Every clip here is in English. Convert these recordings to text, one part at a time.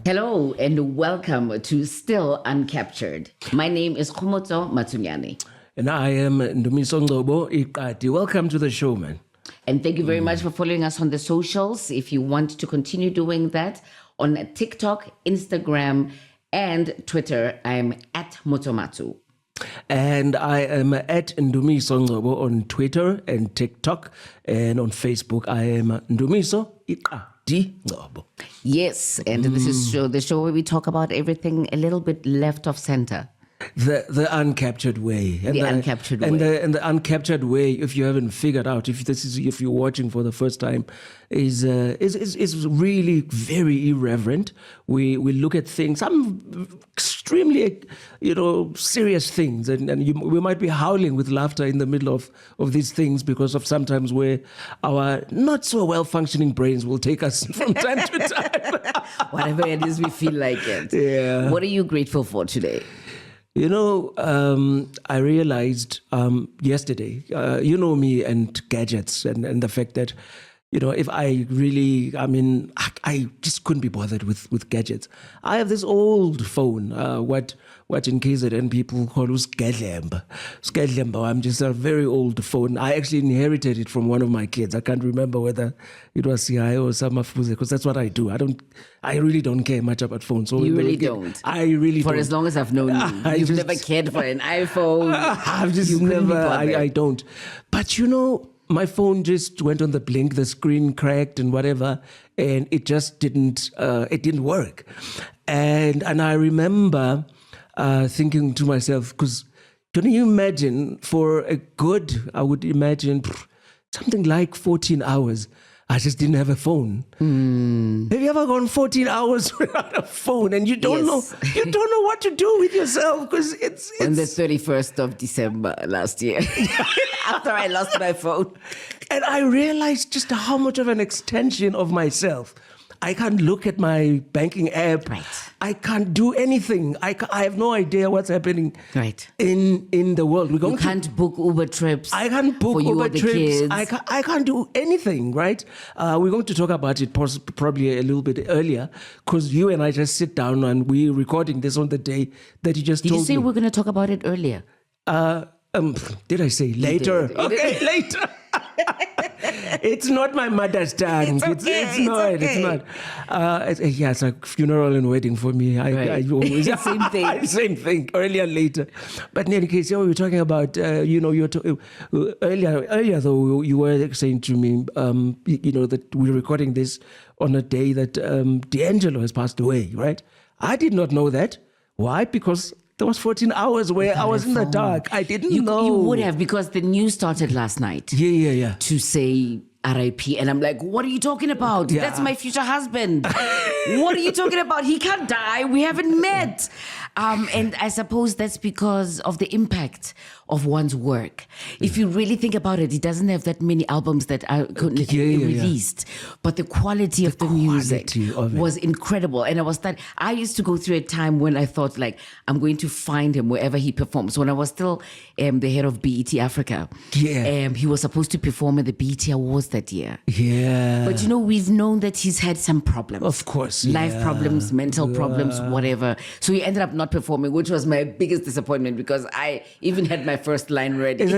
Hello and welcome to Still Uncaptured. My name is Kgomotso Matsunyane. And I am Ndumiso Ngcobo. Welcome to the show, man. And thank you very much for following us on the socials. If you want to continue doing that on TikTok, Instagram, and Twitter, I'm at Motomatsu. And I am at Ndumiso Ngcobo on Twitter and TikTok. And on Facebook, I am Ndumiso Ngcobo. Yes, and this is the show where we talk about everything a little bit left of center. The uncaptured way. And the uncaptured way. And the uncaptured way, if you haven't figured out, if you're watching for the first time, is really very irreverent. We look at things, some extremely, serious things, and we might be howling with laughter in the middle of these things because of sometimes where our not so well functioning brains will take us from time to time. Whatever it is, we feel like it. Yeah. What are you grateful for today? I realized yesterday, me and gadgets and the fact that, if I really, I just couldn't be bothered with gadgets. I have this old phone, what in KZN people call Skedlemba. I'm just a very old phone. I actually inherited it from one of my kids. I can't remember whether it was CI or Samafuze, because that's what I do. I really don't care much about phones. So you really don't? I really don't. For as long as I've known you, you've never cared for an iPhone. I've just never, I don't. But my phone just went on the blink, the screen cracked and whatever, and it just didn't work. And I remember thinking to myself, because can you imagine for a good, I would imagine something like 14 hours, I just didn't have a phone. Have you ever gone 14 hours without a phone and you don't know what to do with yourself? Because it's on the 31st of December last year, after I lost my phone. And I realized just how much of an extension of myself. I can't look at my banking app. Right. I can't do anything. I have no idea what's happening in the world. You can't book Uber trips. I can't book Uber trips. Kids. I can't do anything, right? We're going to talk about it probably a little bit earlier because you and I just sit down and we're recording this on the day that you just told me. Did you say we're going to talk about it earlier? Did I say later? Okay, later. It's not my mother's tongue. It's not. It's like funeral and wedding for me. I always same thing. Same thing. Earlier, later. But in any case, we were talking about. Earlier though, you were saying to me, that we're recording this on a day that D'Angelo has passed away. Right? I did not know that. Why? Because there was 14 hours where I was in the dark. I didn't know. You would have, because the news started last night. Yeah. To say R.I.P. And I'm like, what are you talking about? Yeah. That's my future husband. What are you talking about? He can't die. We haven't met. And I suppose that's because of the impact of one's work. If you really think about it, he doesn't have that many albums that are released. But the quality of the music was incredible. And I used to go through a time when I thought, like, I'm going to find him wherever he performs. When I was still the head of BET Africa, he was supposed to perform at the BET Awards that year. Yeah. But we've known that he's had some problems. Of course. Life problems, mental problems, whatever. So he ended up not performing, which was my biggest disappointment because I even had my first line ready. Is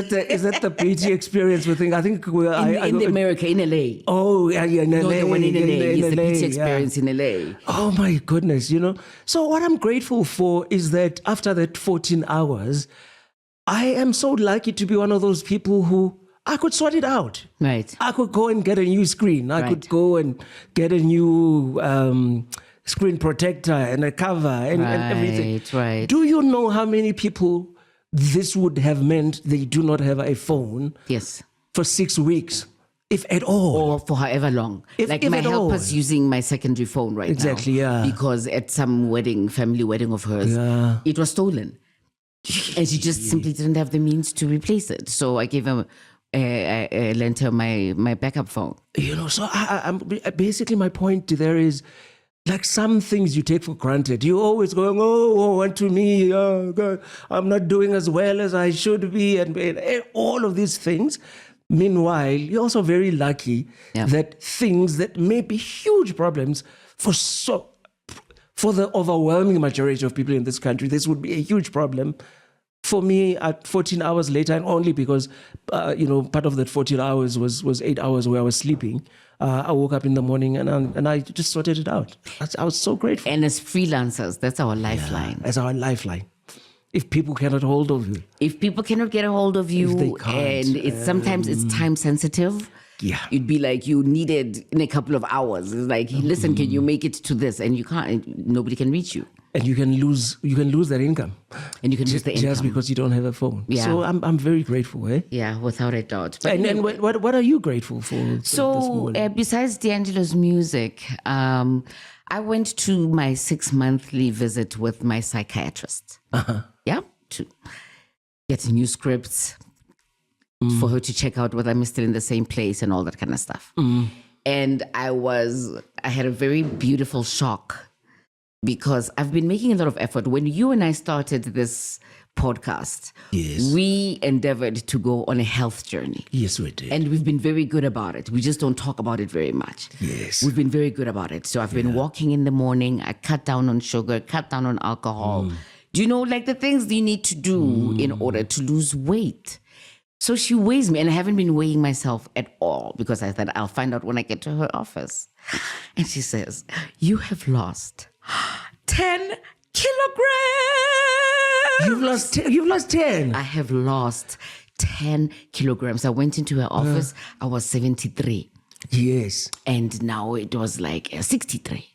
that the BT experience we think? I think in America, in LA. Oh, yeah, in LA. No, the one in LA. It's the BT LA, experience in LA. Oh my goodness, So what I'm grateful for is that after that 14 hours, I am so lucky to be one of those people who I could sort it out. Right. I could go and get a new screen. I could go and get a new screen protector and a cover and everything. Right. Do you know how many people this would have meant they do not have a phone? Yes. For 6 weeks, if at all. Or for however long. If my helper's using my secondary phone right now. Exactly, yeah. Because at some family wedding of hers, it was stolen. And she just simply didn't have the means to replace it. So I gave her, lent her my backup phone. So I'm basically my point there is, like some things you take for granted. You're always going, want to me, God, I'm not doing as well as I should be, and all of these things. Meanwhile, you're also very lucky that things that may be huge problems for for the overwhelming majority of people in this country, this would be a huge problem. For me, at 14 hours later, and only because, part of that 14 hours was 8 hours where I was sleeping, I woke up in the morning and I just sorted it out. I was so grateful. And as freelancers, that's our lifeline. That's our lifeline. If people cannot hold of you. If people cannot get a hold of you, and sometimes it's time sensitive. Yeah. You'd be like, you need it in a couple of hours. It's like, listen, can you make it to this? And you can't, nobody can reach you. And you can lose that income. And you can lose the income. Just because you don't have a phone. Yeah. So I'm very grateful, eh? Yeah, without a doubt. But and what are you grateful for? So besides D'Angelo's music, I went to my 6-monthly visit with my psychiatrist. Yeah, to get new scripts for her to check out whether I'm still in the same place and all that kind of stuff. And I had a very beautiful shock because I've been making a lot of effort. When you and I started this podcast, yes, we endeavored to go on a health journey. Yes, we did. And we've been very good about it. We just don't talk about it very much. Yes. We've been very good about it. So I've been walking in the morning. I cut down on sugar, cut down on alcohol. Do you know, like the things you need to do in order to lose weight? So she weighs me, and I haven't been weighing myself at all because I thought I'll find out when I get to her office. And she says, you have lost 10 kilograms. You've lost 10. I have lost 10 kilograms. I went into her office. I was 73. Yes. And now it was like 63.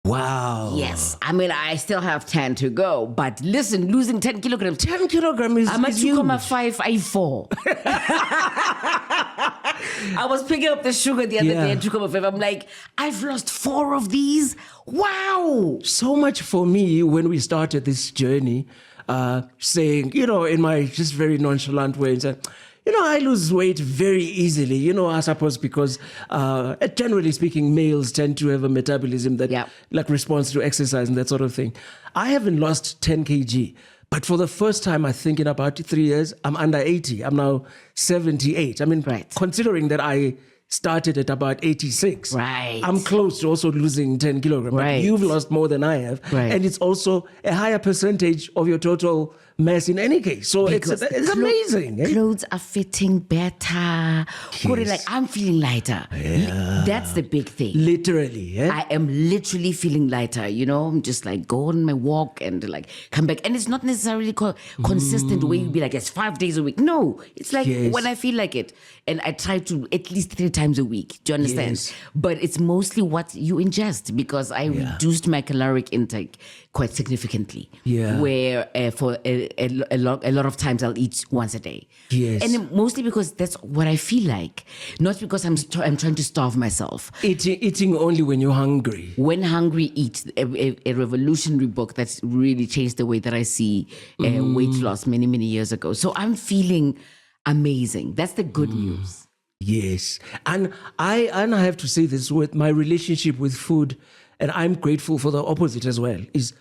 Wow. Yes. I mean, I still have 10 to go. But listen, losing 10 kilograms. 10 kilograms is I'm at huge. 2.584. I was picking up the sugar the other day at 2.5. I'm like, I've lost 4 of these. Wow. So much for me when we started this journey, saying, in my just very nonchalant way, and said, I lose weight very easily, I suppose because generally speaking, males tend to have a metabolism that responds to exercise and that sort of thing. I haven't lost 10 kg, but for the first time, I think in about 3 years, I'm under 80. I'm now 78. I mean, considering that I started at about 86. Right. I'm close to also losing 10 kilograms. Right. But you've lost more than I have. Right. And it's also a higher percentage of your total mass in any case. So it's amazing. Clothes are fitting better. Yes. Like, I'm feeling lighter. Yeah. That's the big thing. Literally. Eh? I am literally feeling lighter. I'm just like go on my walk and like come back. And it's not necessarily consistent where you'd be like, it's 5 days a week. No, it's like when I feel like it. And I try to at least 3 times a week. Do you understand? Yes. But it's mostly what you ingest because I reduced my caloric intake quite significantly. Yeah. Where for a lot of times I'll eat once a day. Yes. And mostly because that's what I feel like. Not because I'm trying to starve myself. Eating only when you're hungry. When hungry, eat. A revolutionary book that's really changed the way that I see weight loss many, many years ago. So I'm feeling amazing. That's the good news. Yes. And I have to say this with my relationship with food, and I'm grateful for the opposite as well, is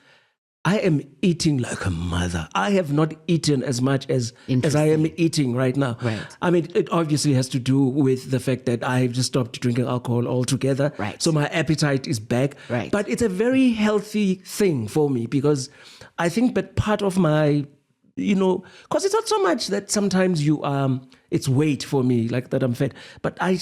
I am eating like a mother. I have not eaten as much as I am eating right now. Right. I mean, it obviously has to do with the fact that I've just stopped drinking alcohol altogether. Right. So my appetite is back. Right. But it's a very healthy thing for me because I think that part of my, because it's not so much that sometimes it's weight for me, like that I'm fat, but I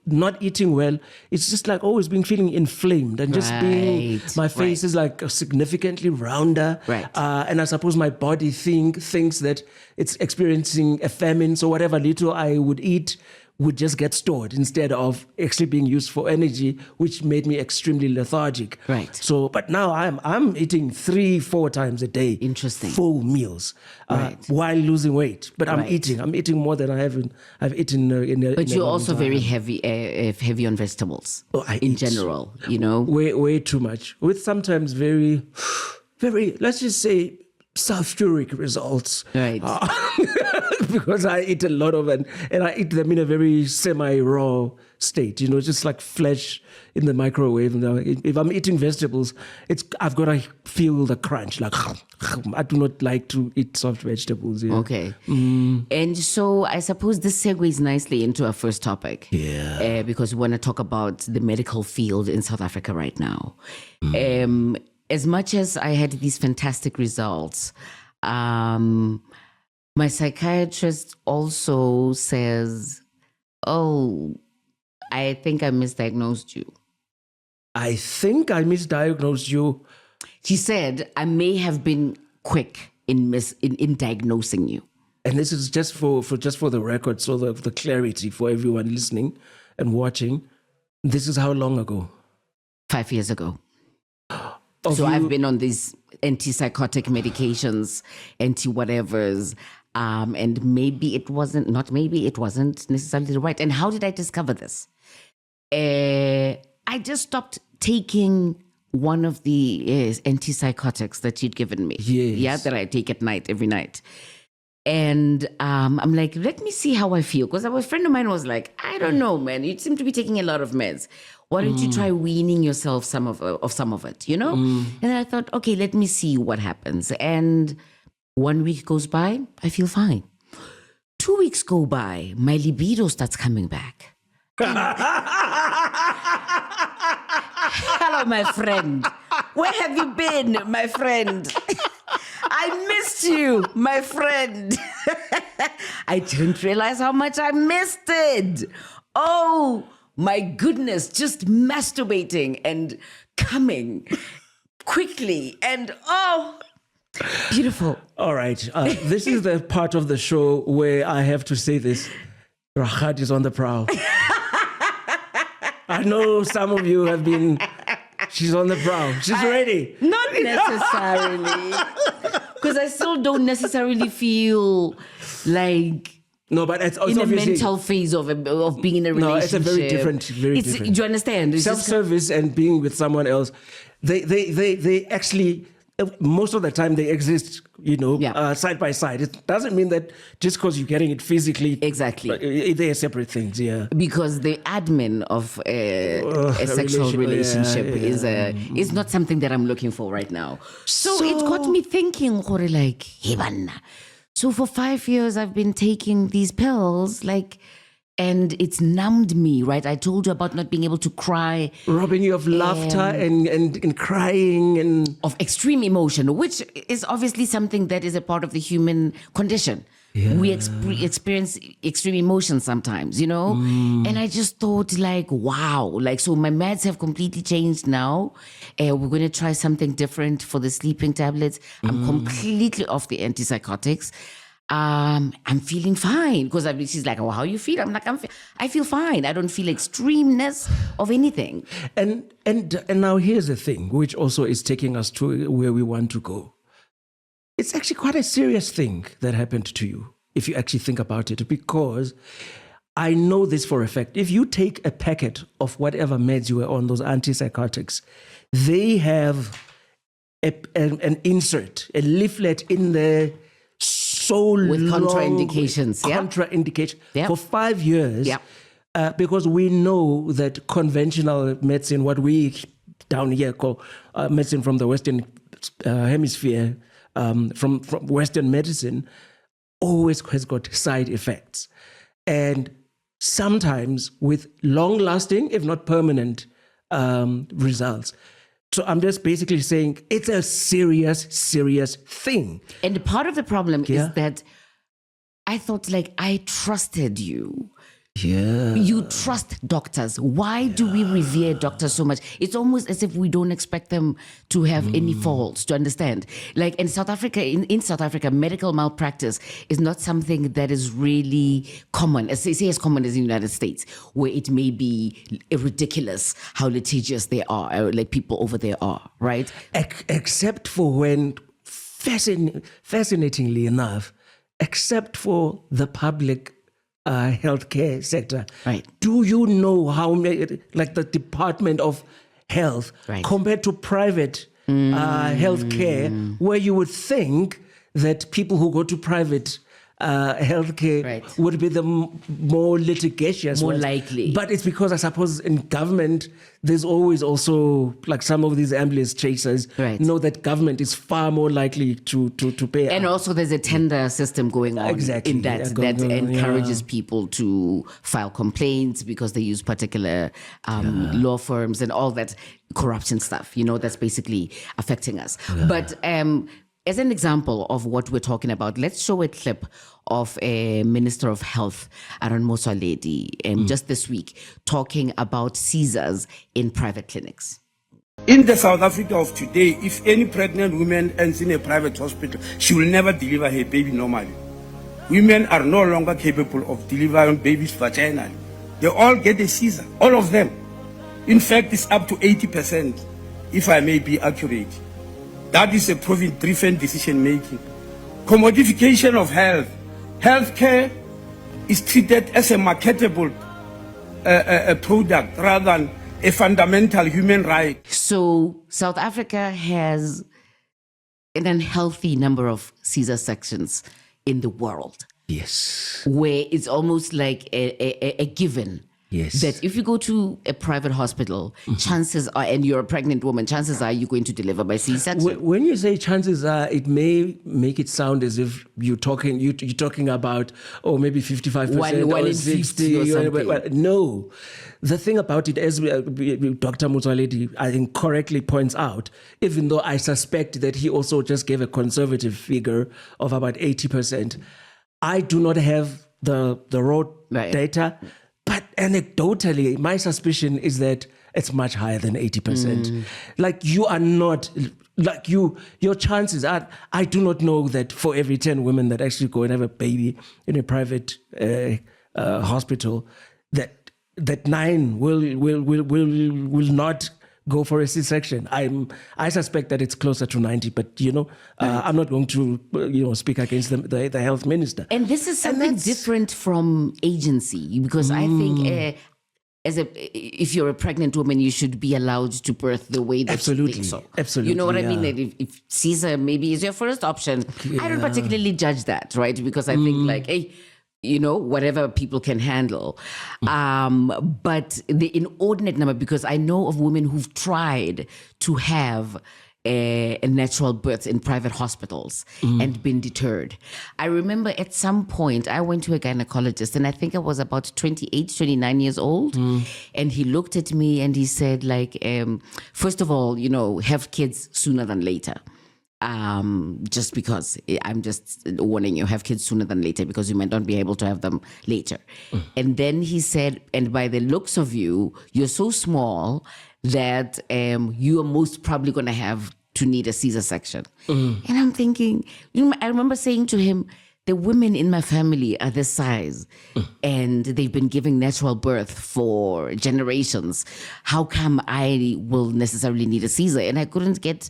not eating well, it's just like always being feeling inflamed and just being, my face is like significantly rounder. Right. And I suppose my body thinks that it's experiencing a famine, so whatever little I would eat would just get stored instead of actually being used for energy, which made me extremely lethargic. Right. So, but now I'm eating 3-4 times a day. Interesting. Full meals, while losing weight. But I'm eating more than I've eaten in a. But you're long also time. very heavy on vegetables. I in eat general, way too much, with sometimes very, very, let's just say, sulfuric results. Right. because I eat a lot of it, and I eat them in a very semi-raw state, just like flesh in the microwave. If I'm eating vegetables, I've got to feel the crunch. Like I do not like to eat soft vegetables. Yeah. Okay. And so I suppose this segues nicely into our first topic. Yeah. Because we want to talk about the medical field in South Africa right now. As much as I had these fantastic results, my psychiatrist also says, "Oh, I think I misdiagnosed you." I think I misdiagnosed you. She said, "I may have been quick in diagnosing you." And this is just for the record, so the clarity for everyone listening and watching. This is how long ago? 5 years ago. So I've been on these antipsychotic medications, anti-whatevers, and maybe it wasn't necessarily right. And how did I discover this? I just stopped taking one of the antipsychotics that you'd given me. Yes. Yeah, that I take at night, every night. And I'm like, let me see how I feel. Because a friend of mine was like, I don't know, man. You seem to be taking a lot of meds. Why don't you try weaning yourself some of it, And then I thought, okay, let me see what happens. And 1 week goes by, I feel fine. 2 weeks go by, my libido starts coming back. Hello, my friend. Where have you been, my friend? I missed you, my friend. I didn't realize how much I missed it. Oh, my goodness, just masturbating and coming quickly. And beautiful. All right. This is the part of the show where I have to say this. Rahat is on the prowl. I know some of you have been, she's on the prowl. She's ready. Not necessarily. Because I still don't necessarily feel like... No, but it's in a mental phase of being in a relationship. No, it's a very different. Do you understand? It's self-service and being with someone else. They actually, most of the time they exist, side by side. It doesn't mean that just because you're getting it physically. Exactly. They are separate things, yeah. Because the admin of a sexual relationship is not something that I'm looking for right now. So it got me thinking, like, hey, banna. So for 5 years, I've been taking these pills, and it's numbed me, right? I told you about not being able to cry. Robbing you of laughter and crying and... Of extreme emotion, which is obviously something that is a part of the human condition. Yeah. We experience extreme emotions sometimes, And I just thought wow. So my meds have completely changed now. We're going to try something different for the sleeping tablets. I'm completely off the antipsychotics. I'm feeling fine. Because she's like, well, how you feel? I'm like, I feel fine. I don't feel extremeness of anything. And now here's the thing, which also is taking us to where we want to go. It's actually quite a serious thing that happened to you, if you actually think about it, because I know this for a fact. If you take a packet of whatever meds you were on, those antipsychotics, they have an insert, a leaflet in there so with long. Contraindications. Contraindication. Yep. For 5 years. Yep. Because we know that conventional medicine, what we down here call medicine from the Western hemisphere, from Western medicine, always has got side effects. And sometimes with long-lasting, if not permanent, results. So I'm just basically saying it's a serious, serious thing. And part of the problem is that I thought I trusted you. Yeah. You trust doctors. Why do we revere doctors so much? It's almost as if we don't expect them to have any faults, to understand. In South Africa, in South Africa, medical malpractice is not something that is really common, as common as in the United States, where it may be ridiculous how litigious they are, people over there are, right? Except for when, fascinatingly enough, except for the public healthcare sector. Right. Do you know how many, the Department of Health, compared to private healthcare, where you would think that people who go to private healthcare would be the more litigious, more ones. likely. But it's because I suppose in government, there's always also, like some of these ambulance chasers know that government is far more likely to pay. And also there's a tender system going on in that encourages people to file complaints because they use particular law firms and all that corruption stuff, that's basically affecting us. But as an example of what we're talking about, let's show a clip of a Minister of Health, Kgomotso Matsunyane, just this week, talking about seizures in private clinics. In the South Africa of today, if any pregnant woman ends in a private hospital, she will never deliver her baby normally. Women are no longer capable of delivering babies vaginally. They all get a seizure, all of them. In fact, it's up to 80%, if I may be accurate. That is a profit-driven decision-making. Commodification of health. Healthcare is treated as a marketable product rather than a fundamental human right. So South Africa has an unhealthy number of Caesar sections in the world. Yes. Where it's almost like a given. Yes. That if you go to a private hospital, chances are, and you're a pregnant woman, chances are you're going to deliver by C-section. When you say chances are, it may make it sound as if you're talking about, maybe 55% one or in 60 or something. No. The thing about it, as Dr. Matsunyane, I think, correctly points out, even though I suspect that he also just gave a conservative figure of about 80%, I do not have the raw data. But anecdotally, my suspicion is that it's much higher than 80%. Like you are not, like your chances are, I do not know that for every 10 women that actually go and have a baby in a private hospital, that 9 will not go for a C-section. I suspect that it's closer to 90, but I'm not going to speak against the health minister. And this is something different from agency, because I think if you're a pregnant woman, you should be allowed to birth the way that you think so. Absolutely. You know what I mean? That if Caesar maybe is your first option, I don't particularly judge that, right? Because I think like, hey, whatever people can handle. But the inordinate number, because I know of women who've tried to have a natural birth in private hospitals and been deterred. I remember at some point I went to a gynecologist, and I think I was about 28, 29 years old. And he looked at me and he said, like, first of all, have kids sooner than later. Just because I'm just warning you, have kids sooner than later because you might not be able to have them later. And then he said, and by the looks of you, you're so small that you are most probably going to have to need a Caesar section. And I'm thinking, I remember saying to him, the women in my family are this size and they've been giving natural birth for generations. How come I will necessarily need a Caesar? And I couldn't get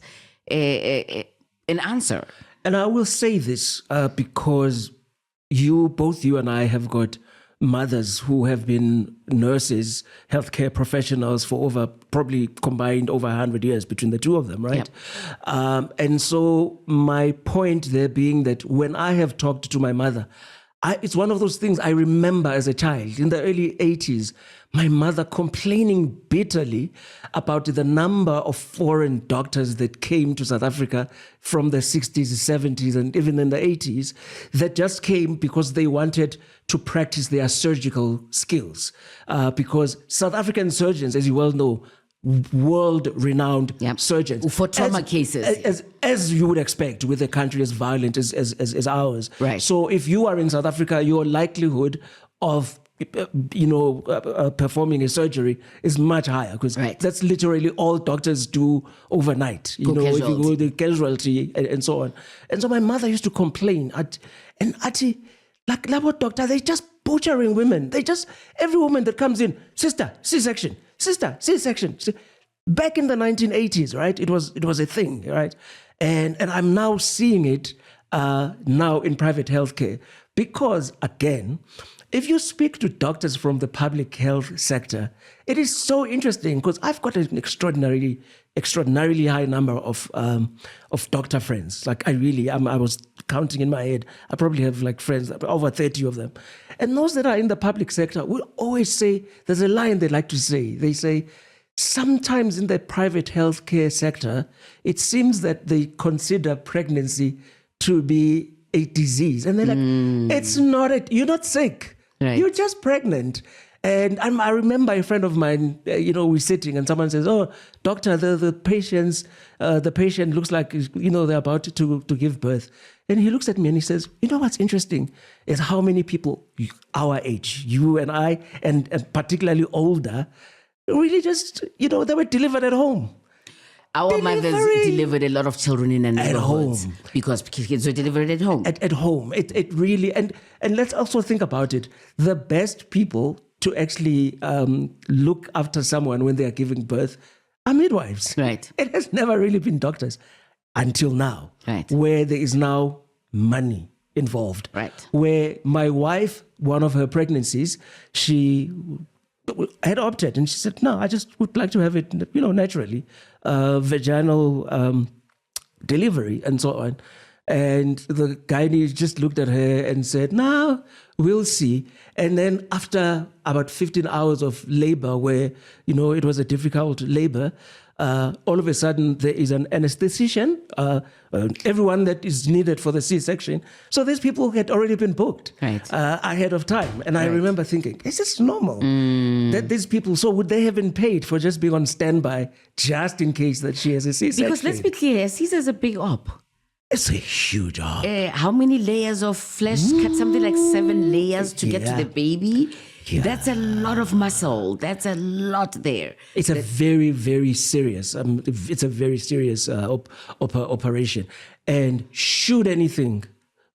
an answer. And I will say this because both you and I have got mothers who have been nurses, healthcare professionals for probably combined over 100 years between the two of them, right? Yep. And so my point there being that when I have talked to my mother, it's one of those things I remember as a child in the early 80s, my mother complaining bitterly about the number of foreign doctors that came to South Africa from the 60s, 70s, and even in the 80s that just came because they wanted to practice their surgical skills. Because South African surgeons, as you well know, world-renowned surgeons. For trauma cases. As you would expect with a country as violent as ours. Right. So if you are in South Africa, your likelihood of performing a surgery is much higher because that's literally all doctors do overnight. If you go the casualty and so on. And so my mother used to complain like labo doctor, they just butchering women. Every woman that comes in, sister, C-section, sister, C-section. Back in the 1980s, right? It was a thing, right? And I'm now seeing it now in private healthcare because, again, if you speak to doctors from the public health sector, it is so interesting because I've got an extraordinarily extraordinarily high number of doctor friends. Like I was counting in my head. I probably have like friends, over 30 of them. And those that are in the public sector will always say, there's a line they like to say. They say, sometimes in the private healthcare sector, it seems that they consider pregnancy to be a disease. And they're like, it's not, you're not sick. Right. You're just pregnant. And I remember a friend of mine, we're sitting and someone says, oh, doctor, the patient looks like, they're about to give birth. And he looks at me and he says, you know what's interesting is how many people our age, you and I, and particularly older, really just, they were delivered at home. Our mothers delivered a lot of children in a neighborhood home. because kids were delivered at home. At home. It really, and let's also think about it. The best people to actually look after someone when they are giving birth are midwives. Right. It has never really been doctors until now. Right. Where there is now money involved. Right. Where my wife, one of her pregnancies, she had opted and she said, no, I just would like to have it, naturally, vaginal delivery and so on. And the gynae just looked at her and said, no, we'll see. And then after about 15 hours of labor where, it was a difficult labor, all of a sudden there is an anesthetician, everyone that is needed for the C-section. So these people had already been booked ahead of time. And I remember thinking, is this normal? That these people, so would they have been paid for just being on standby just in case that she has a C-section? Because let's be clear, Caesar's a big op. It's a huge op. How many layers of flesh? Cut something like 7 layers to get to the baby. Yeah. That's a lot of muscle. That's a lot there. It's a very, very serious. It's a very serious operation. And should anything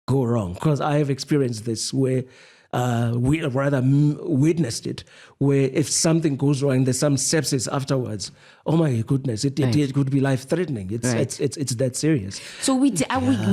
go wrong, because I have experienced this where we rather witnessed it, where if something goes wrong, there's some sepsis afterwards. Oh my goodness, it could be life threatening. It's that serious. So we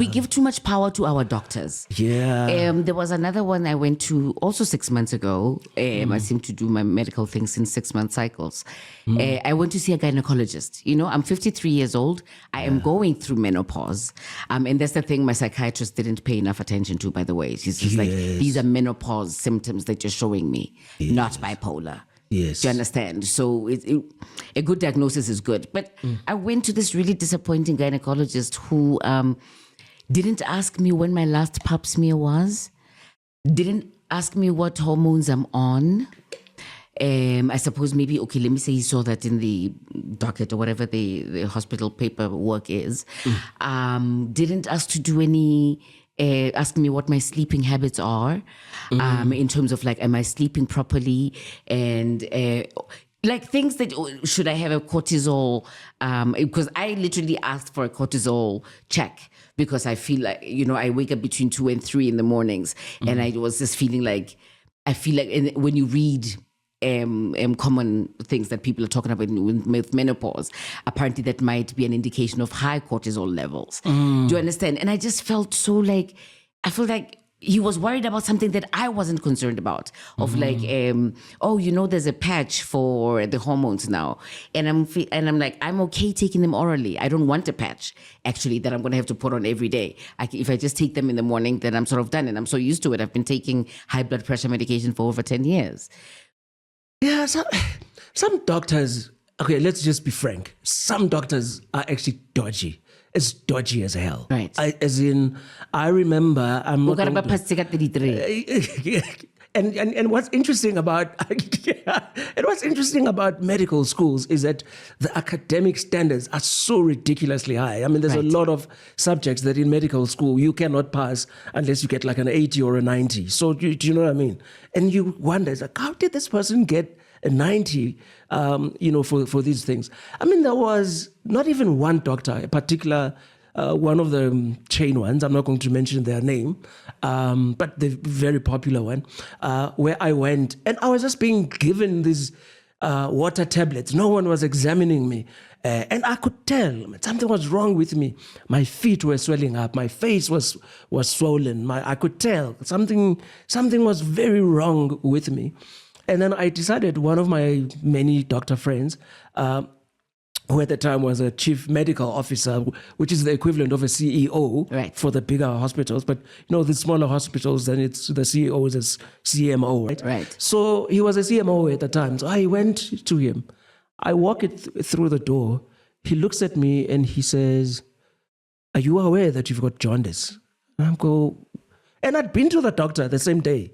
give too much power to our doctors. Yeah. There was another one I went to also 6 months ago. I seem to do my medical things in 6-month cycles. I went to see a gynecologist. I'm 53 years old. I am going through menopause. And that's the thing my psychiatrist didn't pay enough attention to, by the way. She's just like, these are menopause symptoms that you're showing me, not bipolar. Yes. Do you understand? So a good diagnosis is good. But I went to this really disappointing gynecologist who didn't ask me when my last pap smear was, didn't ask me what hormones I'm on. I suppose maybe, let me say he saw that in the docket or whatever the hospital paperwork is. Didn't ask to do any... ask me what my sleeping habits are, in terms of like, am I sleeping properly? And like things that, should I have a cortisol? Because I literally asked for a cortisol check because I feel like, I wake up between 2 and 3 in the mornings. And I was just feeling like, when you read common things that people are talking about with menopause, apparently that might be an indication of high cortisol levels. Do you understand? And I just felt so like, I felt like he was worried about something that I wasn't concerned about, of like, there's a patch for the hormones now. And I'm like, I'm okay taking them orally. I don't want a patch, actually, that I'm going to have to put on every day. If I just take them in the morning, then I'm sort of done. And I'm so used to it. I've been taking high blood pressure medication for over 10 years. Yeah, some doctors, okay, let's just be frank. Some doctors are actually dodgy. It's dodgy as hell. Right. I remember, I'm not going to... And what's interesting about medical schools is that the academic standards are so ridiculously high. I mean, there's a lot of subjects that in medical school you cannot pass unless you get like an 80 or a 90. So do you know what I mean? And you wonder, like, how did this person get a 90, for these things? I mean, there was not even one doctor, a particular one of the chain ones, I'm not going to mention their name, but the very popular one, where I went and I was just being given these water tablets. No one was examining me. And I could tell something was wrong with me. My feet were swelling up. My face was swollen. I could tell something was very wrong with me. And then I decided, one of my many doctor friends who at the time was a chief medical officer, which is the equivalent of a CEO for the bigger hospitals. But, the smaller hospitals, then it's the CEO is a CMO, right? Right. So he was a CMO at the time. So I went to him. I walk through the door. He looks at me and he says, "Are you aware that you've got jaundice?" And I'd been to the doctor the same day.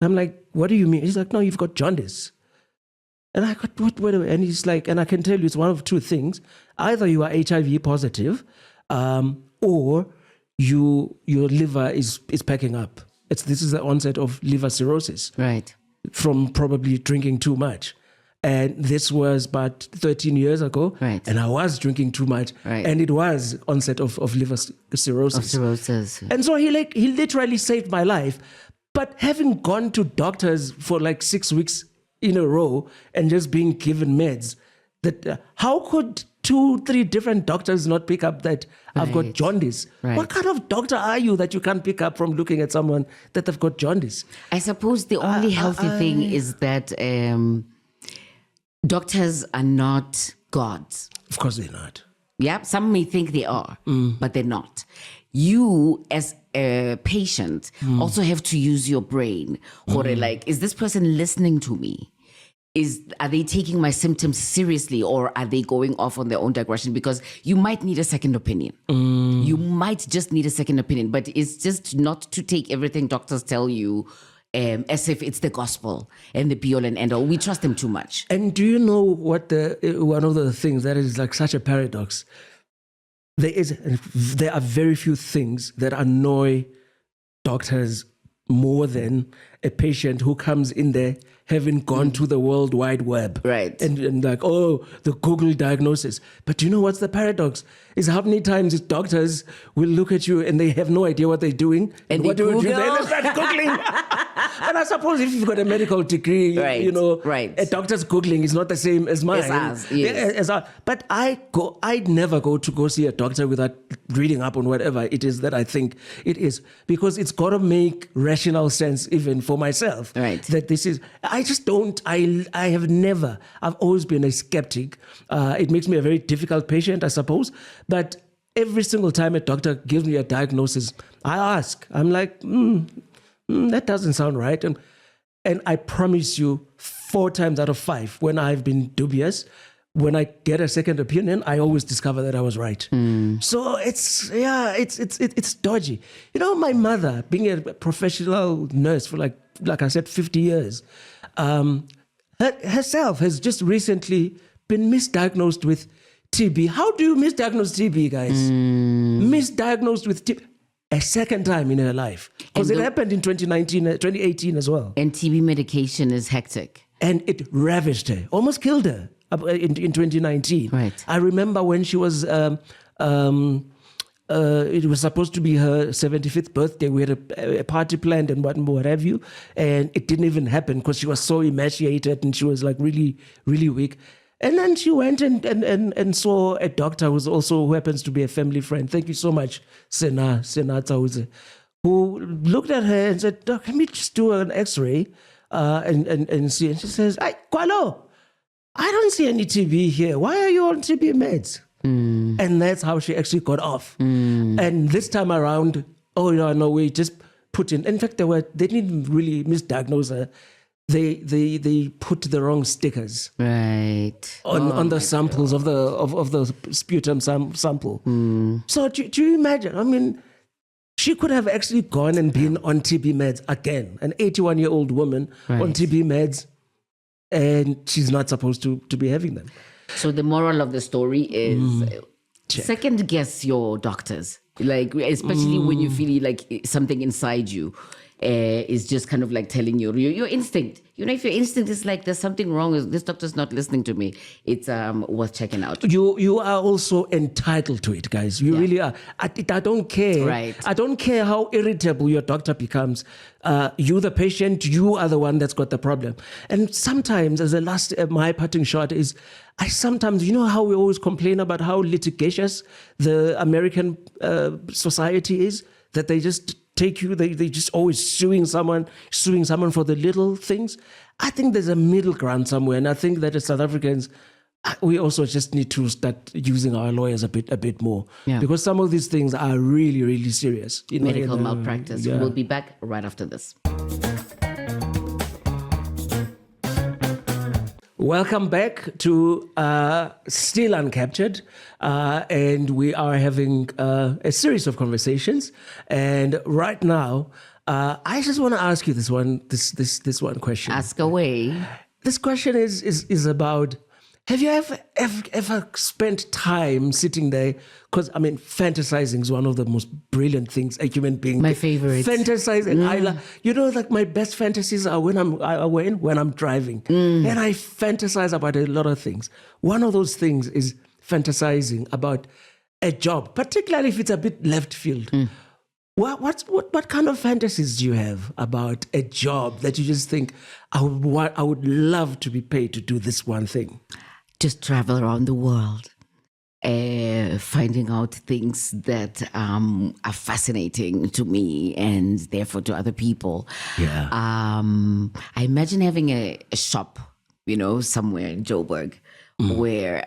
I'm like, "What do you mean?" He's like, "No, you've got jaundice." And I got, what? And he's like, and I can tell you it's one of two things. Either you are HIV positive, or your liver is packing up. This is the onset of liver cirrhosis. Right. From probably drinking too much. And this was about 13 years ago. Right. And I was drinking too much. Right. And it was onset of liver cirrhosis. Of cirrhosis. And so he literally saved my life. But having gone to doctors for like 6 weeks in a row and just being given meds, that how could 2-3 different doctors not pick up that I've got jaundice? Right. What kind of doctor are you that you can't pick up from looking at someone that they've got jaundice? I suppose the only healthy thing is that doctors are not gods. Of course they're not. Yeah, some may think they are, but they're not. You, as a patient, also have to use your brain. Like, is this person listening to me? Are they taking my symptoms seriously, or are they going off on their own digression? Because you might need a second opinion. You might just need a second opinion, but it's just not to take everything doctors tell you as if it's the gospel and the be all and end all. We trust them too much. And do you know what one of the things that is like such a paradox? There are very few things that annoy doctors more than a patient who comes in there having gone to the World Wide Web. Right. And like, the Google diagnosis. But do you know what's the paradox? Is how many times doctors will look at you and they have no idea what they're doing. And what they do you do? Google. They start Googling. And I suppose if you've got a medical degree, a doctor's Googling is not the same as mine. As ours, yes. But I'd never go see a doctor without reading up on whatever it is that I think it is, because it's got to make rational sense even for myself. Right. That this is, I just don't, I've always been a skeptic. It makes me a very difficult patient, I suppose. But every single time a doctor gives me a diagnosis, I ask, I'm like, that doesn't sound right. And I promise you, 4 times out of 5, when I've been dubious, when I get a second opinion, I always discover that I was right. So it's dodgy. My mother, being a professional nurse for like I said, 50 years, herself has just recently been misdiagnosed with TB. How do you misdiagnose TB, guys? Misdiagnosed with TB. A second time in her life. Because it happened in 2018 as well. And TB medication is hectic. And it ravaged her, almost killed her in 2019. Right. I remember when she was, it was supposed to be her 75th birthday. We had a party planned and what have you. And it didn't even happen because she was so emaciated and she was like really, really weak. And then she went and saw a doctor who happens to be a family friend. Thank you so much, Sena Tsauze, who looked at her and said, "Doc, can we just do an X-ray and see?" And she says, "Kwalo, I don't see any TB here. Why are you on TB meds?" And that's how she actually got off. And this time around, we just put in. In fact, they didn't really misdiagnose her. They put the wrong stickers on the samples of the sputum sample. So do you imagine? I mean, she could have actually gone and been on TB meds again, an 81-year-old woman on TB meds, and she's not supposed to be having them. So the moral of the story is second guess your doctors, like especially when you feel like something inside you is just kind of like telling you your instinct. If your instinct is like there's something wrong, this doctor's not listening to me, it's worth checking out. You are also entitled to it, guys. You really are. I don't care. Right. I don't care how irritable your doctor becomes. You, the patient, you are the one that's got the problem. And sometimes, as a last, my parting shot is, I sometimes, how we always complain about how litigious the American society is, that they just take you, they just always suing someone for the little things. I think there's a middle ground somewhere, and I think that as South Africans, we also just need to start using our lawyers a bit more, because some of these things are really, really serious. Medical malpractice. We'll be back right after this. Welcome back to Still Uncaptured, and we are having a series of conversations. And right now, I just want to ask you this one question. Ask away. This question is about: have you ever spent time sitting there? Because fantasizing is one of the most brilliant things a human being. My favorite. Fantasizing, I love. Like my best fantasies are when I'm driving, and I fantasize about a lot of things. One of those things is fantasizing about a job, particularly if it's a bit left field. What kind of fantasies do you have about a job that you just think I would love to be paid to do this one thing? Just travel around the world, finding out things that are fascinating to me and therefore to other people. Yeah. I imagine having a shop, somewhere in Joburg, where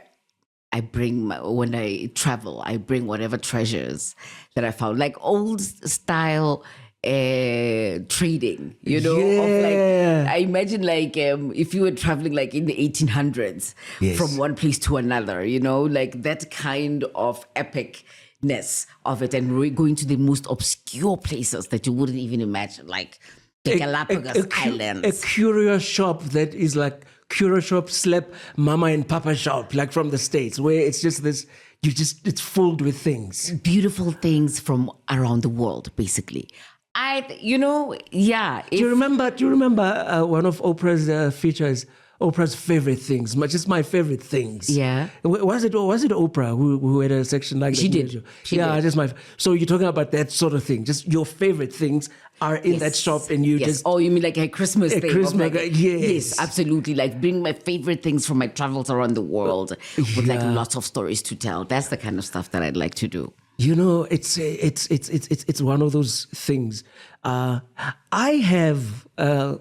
when I travel, I bring whatever treasures that I found, like old style trading, I imagine if you were traveling like in the 1800s from one place to another, like that kind of epicness of it, and going to the most obscure places that you wouldn't even imagine, like the Galapagos Islands. A curious shop that is like curious shop / mama and papa shop, like from the States, where it's just this, it's filled with things. Beautiful things from around the world, basically. Do you remember one of Oprah's features? Oprah's favorite things, just my favorite things. Yeah. Was it Oprah who had a section like that? She did. Just my. So you're talking about that sort of thing. Just your favorite things are in that shop, and you just. Oh, you mean like a Christmas thing? Christmas, yes, absolutely. Like bring my favorite things from my travels around the world with like lots of stories to tell. That's the kind of stuff that I'd like to do. It's one of those things. I have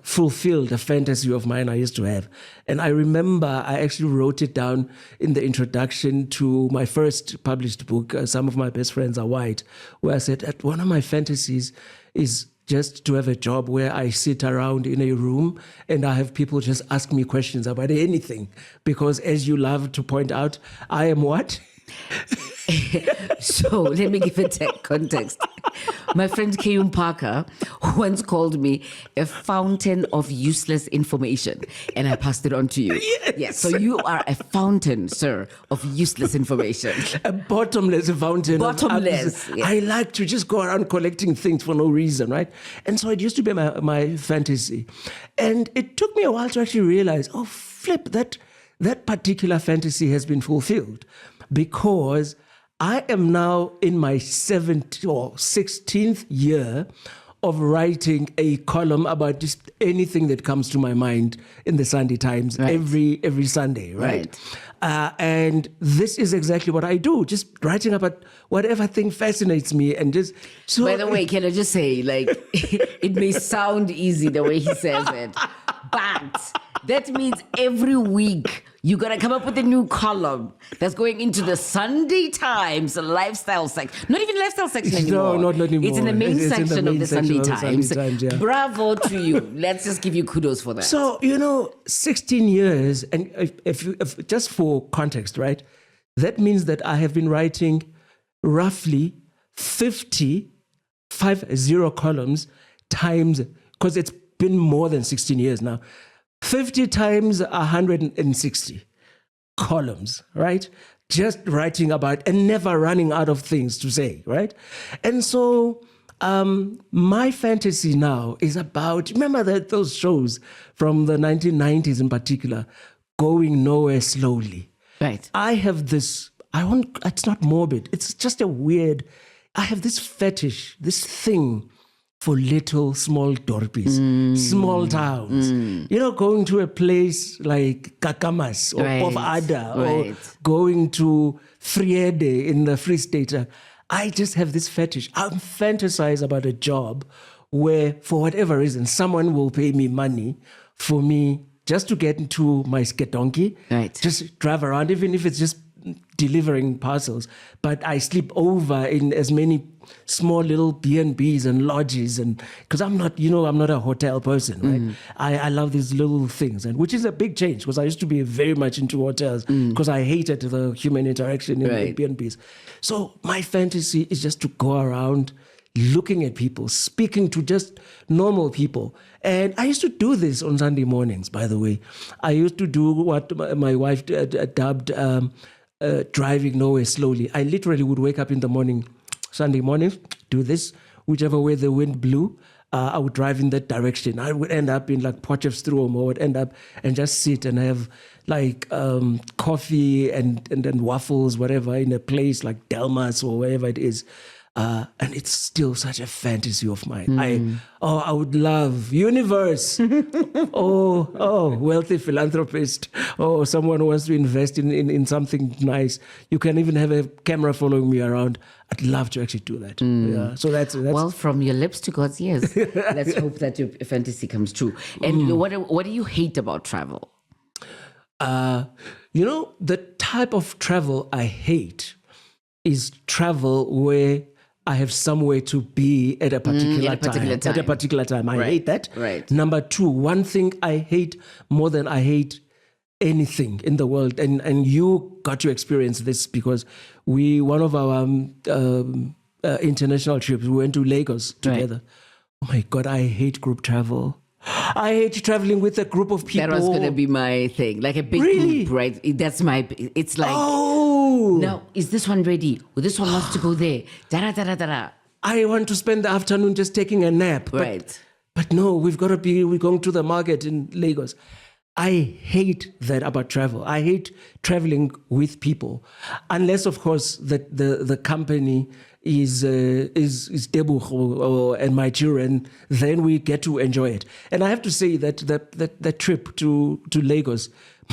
fulfilled a fantasy of mine I used to have. And I remember I actually wrote it down in the introduction to my first published book, Some of My Best Friends Are White, where I said that one of my fantasies is just to have a job where I sit around in a room and I have people just ask me questions about anything. Because as you love to point out, I am what? So let me give it context. My friend Kayum Parker once called me a fountain of useless information, and I passed it on to you. Yes. So you are a fountain, sir, of useless information. A bottomless fountain. Bottomless. Yes. I like to just go around collecting things for no reason, right? And so it used to be my fantasy. And it took me a while to actually realize, flip, that particular fantasy has been fulfilled, because I am now in my 7th or 16th year of writing a column about just anything that comes to my mind in the Sunday Times every Sunday, right? And this is exactly what I do, just writing about whatever thing fascinates me. And just so. By the way, can I just say, it may sound easy the way he says it, but that means every week you gotta come up with a new column that's going into the Sunday Times lifestyle section. Not even lifestyle section anymore. No, not anymore. It's in the main section of the Sunday Times. Yeah. Bravo to you. Let's just give you kudos for that. So 16 years, and if just for context, right? That means that I have been writing roughly 50 columns times, because it's been more than 16 years now. 50 times 160 columns, right? Just writing about and never running out of things to say, right? And so my fantasy now is about, remember those shows from the 1990s in particular, Going Nowhere Slowly. Right. I have this, it's not morbid, it's just I have this fetish, this thing for little small dorpies, small towns. Going to a place like Kakamas or Povada or going to Friede in the Free State. I just have this fetish. I fantasize about a job where, for whatever reason, someone will pay me money for me just to get into my skedonki. Right. Just drive around, even if it's just delivering parcels. But I sleep over in as many small little B&Bs and lodges, and because I'm not a hotel person, right? I love these little things, and which is a big change because I used to be very much into hotels because I hated the human interaction in the B&Bs. So my fantasy is just to go around looking at people, speaking to just normal people. And I used to do this on Sunday mornings, by the way. I used to do what my wife dubbed driving nowhere slowly. I literally would wake up in the morning, Sunday morning, do this, whichever way the wind blew, I would drive in that direction. I would end up in like Potchefstroom, or would end up and just sit and have like coffee and then waffles, whatever, in a place like Delmas or wherever it is. And it's still such a fantasy of mine. I would love universe. Wealthy philanthropist. Someone who wants to invest in something nice. You can even have a camera following me around. I'd love to actually do that. Yeah. So that's well, from your lips to God's ears. Let's hope that your fantasy comes true. And what do you hate about travel? The type of travel I hate is travel where I have somewhere to be at a particular time. I hate that. Right. Number two, one thing I hate more than I hate anything in the world, and you got to experience this because one of our international trips, we went to Lagos together. Right. Oh my God, I hate group travel. I hate traveling with a group of people. That was going to be my thing, like a big group, right? It's like, now, is this one ready? Well, this one wants to go there. Da-da-da-da-da-da. I want to spend the afternoon just taking a nap. Right. But no, we're going to the market in Lagos. I hate that about travel. I hate traveling with people. Unless, of course, the company is Debucho and my children, then we get to enjoy it. And I have to say that the trip to Lagos,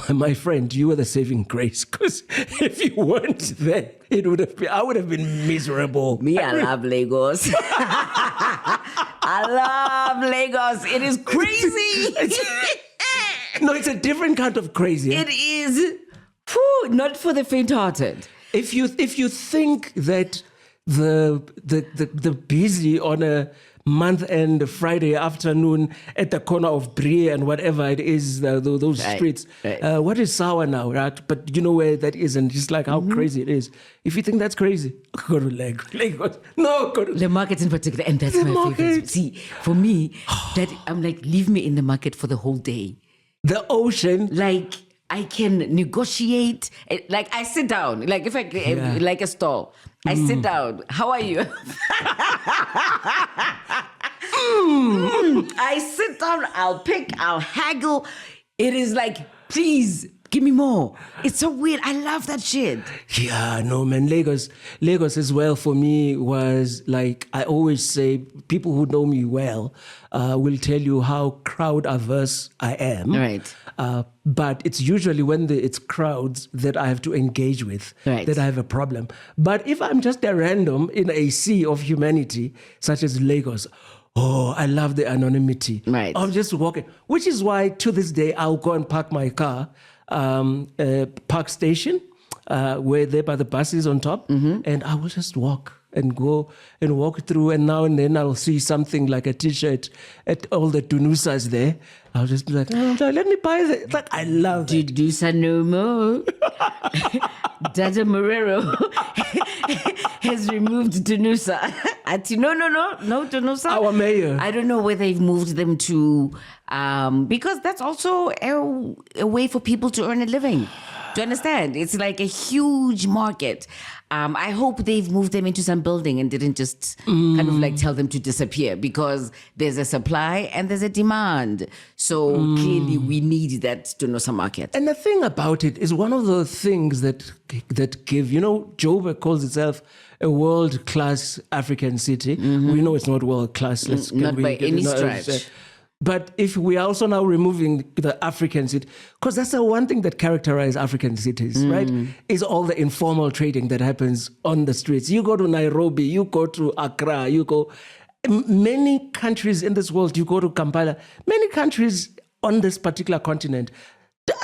my friend, you were the saving grace, because if you weren't there, I would have been miserable. I love Lagos. I love Lagos. It is crazy. No, it's a different kind of crazy. It is. Not for the faint-hearted. If you think that the busy on a month-end Friday afternoon at the corner of Brie and whatever it is, those streets. Right. What is Sawa now, right? But you know where that is, and just like how crazy it is. If you think that's crazy, go to Lagos. No, go to the market in particular, and that's my favorite. See, for me, that I'm like, leave me in the market for the whole day. The ocean, like. I can negotiate. Like I sit down. Like if I like a stall, I sit down. How are you? I sit down. I'll pick. I'll haggle. It is like, please give me more. It's so weird. I love that shit. Yeah, no, man. Lagos as well for me was like, I always say, people who know me well will tell you how crowd averse I am. Right. But it's usually when it's crowds that I have to engage with, that I have a problem. But if I'm just a random in a sea of humanity, such as Lagos, I love the anonymity. Right. I'm just walking, which is why to this day I'll go and park my car, park station, where there by the buses on top, and I will just walk and go and walk through, and now and then I'll see something like a t-shirt at all the Dunusas there. I'll just be like, let me buy that. Like, I love it. Dunusa no more. Dada Morero has removed Dunusa. No Dunusa. Our mayor. I don't know where they've moved them to, because that's also a way for people to earn a living. Do you understand? It's like a huge market. I hope they've moved them into some building and didn't just kind of like tell them to disappear, because there's a supply and there's a demand. So clearly we need that Dunusa market. And the thing about it is one of the things that give, Joburg calls itself a world-class African city. We know it's not world-class. Not by any stretch. But if we are also now removing the African city, because that's the one thing that characterizes African cities, right? Is all the informal trading that happens on the streets. You go to Nairobi, you go to Accra, you go... Many countries in this world, you go to Kampala, many countries on this particular continent,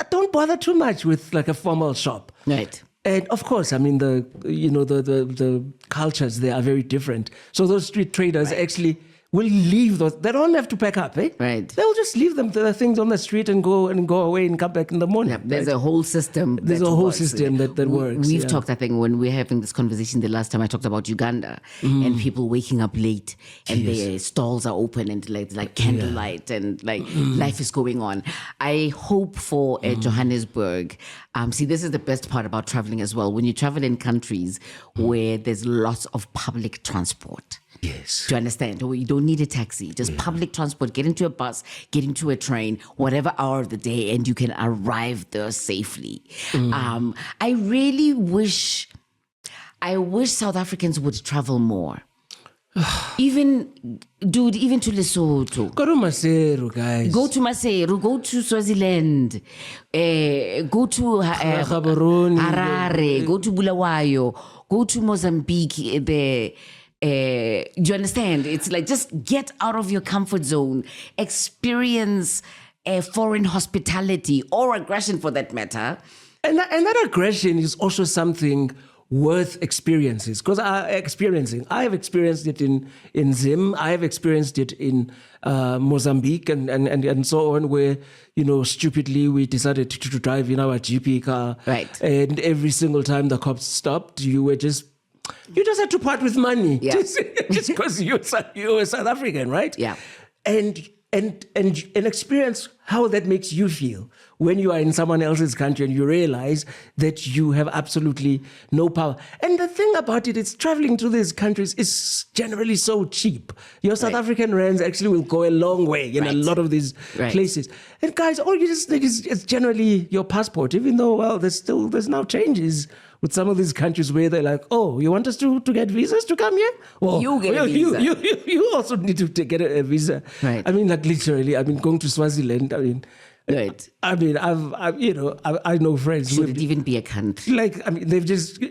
don't bother too much with like a formal shop. Right. And of course, I mean, the cultures there are very different. So those street traders actually will leave those. They don't have to pack up, eh? Right. They'll just leave the things on the street and go away and come back in the morning. Yeah, there's a whole system. There's a whole system that works. We've talked, I think, when we were having this conversation the last time I talked about Uganda and people waking up late and their stalls are open and like candlelight and like life is going on. I hope for Johannesburg. See, this is the best part about traveling as well. When you travel in countries where there's lots of public transport. Yes. Do you understand? Or you don't need a taxi, just public transport. Get into a bus, get into a train, whatever hour of the day, and you can arrive there safely. I really wish South Africans would travel more. even to Lesotho. Go to Maseru, guys. Go to Maseru, go to Swaziland, go to Harare, go to Bulawayo, go to Mozambique. Do you understand? It's like just get out of your comfort zone, experience foreign hospitality or aggression for that matter. And that aggression is also something worth experiences because I have experienced it in Zim, I have experienced it in Mozambique and so on, where stupidly we decided to drive in our GP car, right? And every single time the cops stopped, you just had to part with money, just because you're a South African, right? Yeah, and experience how that makes you feel when you are in someone else's country and you realize that you have absolutely no power. And the thing about it is traveling to these countries is generally so cheap. Your South African rands actually will go a long way in a lot of these places. And guys, all you just need is generally your passport, even though, well, there's now changes with some of these countries where they're like, oh, you want us to get visas to come here? Well, you get a visa. You also need to get a visa. Right. I mean, like literally, going to Swaziland, right. I know friends. Should it even be a country? They've just,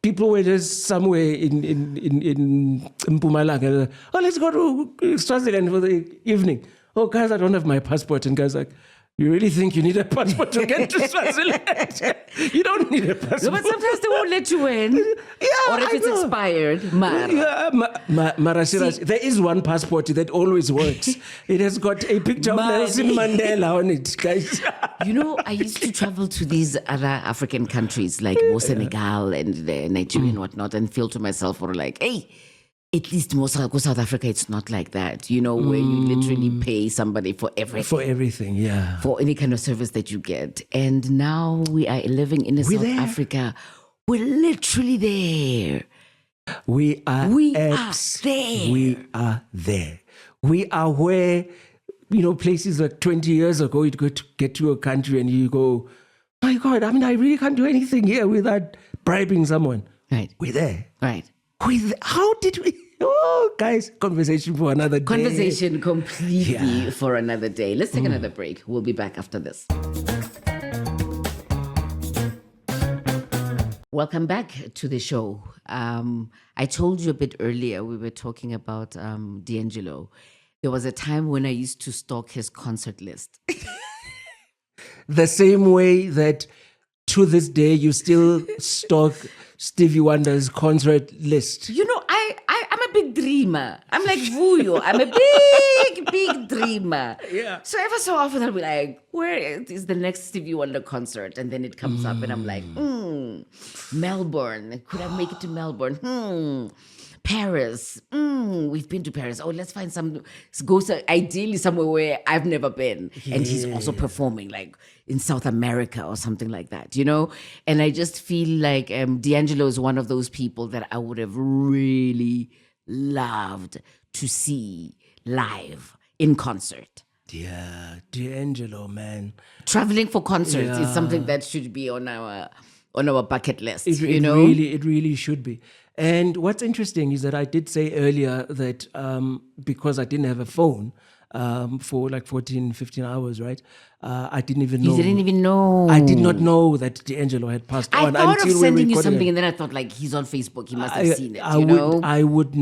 people were just somewhere in Mpumalanga. Oh, let's go to Swaziland for the evening. Oh, guys, I don't have my passport. And guys like, you really think you need a passport to get to Swaziland? You don't need a passport. No, but sometimes they won't let you in. Yeah, or if it's expired. There is one passport that always works. It has got a picture of Nelson Mandela on it, guys. I used to travel to these other African countries like Senegal and Nigeria and whatnot and feel to myself, or like, hey, at least South Africa, it's not like that, where you literally pay somebody for everything. For everything, yeah. For any kind of service that you get. And now we are living in South Africa. We're literally there. We are there. We are there. We are where, places like 20 years ago, you'd go to get to a country and you go, my God, I really can't do anything here without bribing someone. Right. We're there. Right. How did we? Oh, guys, conversation for another day. Conversation completely for another day. Let's take another break. We'll be back after this. Welcome back to the show. I told you a bit earlier, we were talking about D'Angelo. There was a time when I used to stalk his concert list. The same way that to this day you still stalk Stevie Wonder's concert list. I'm a big dreamer. I'm like Vuyo. I'm a big dreamer. Yeah. So every so often I'll be like, where is the next Stevie Wonder concert? And then it comes up and I'm like, Melbourne. Could I make it to Melbourne? Paris. We've been to Paris. Oh, let's find ideally somewhere where I've never been. Yeah. And he's also performing like in South America or something like that, And I just feel like D'Angelo is one of those people that I would have really loved to see live in concert. Yeah, D'Angelo, man. Traveling for concerts is something that should be on our bucket list. It really should be. And what's interesting is that I did say earlier that because I didn't have a phone, for like 14, 15 hours, right? I didn't even know. You didn't even know. I did not know that D'Angelo had passed on I thought until of we sending you recorded something, it. and then I thought, like, he's on Facebook. He must have seen it. I would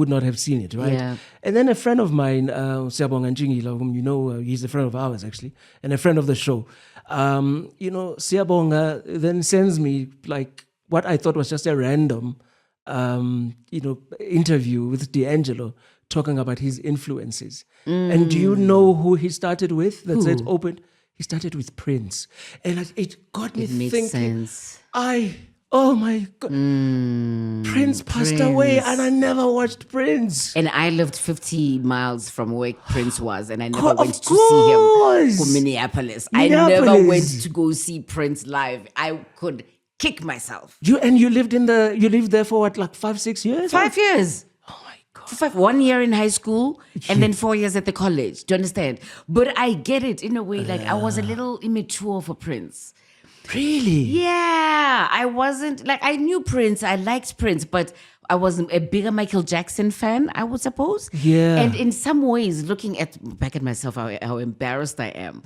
not have seen it, right? Yeah. And then a friend of mine, Siyabonga Njingila, whom you know, he's a friend of ours actually, and a friend of the show. Siyabonga then sends me like what I thought was just a random, interview with D'Angelo talking about his influences. And do you know who he started with? That said open. He started with Prince, and it got me thinking. Sense. Oh my God, Prince passed away, and I never watched Prince. And I lived 50 miles from where Prince was, and I never went to see him from Minneapolis. I never went to go see Prince live. I could kick myself. You lived there for what, like 5-6 years? 5 years. Oh my God. 1 year in high school and then 4 years at the college. Do you understand? But I get it in a way. Like, I was a little immature for Prince. Really? Yeah, I wasn't like, I knew Prince, I liked Prince, but I wasn't a bigger Michael Jackson fan, I would suppose. Yeah. And in some ways, looking back at myself, how embarrassed I am,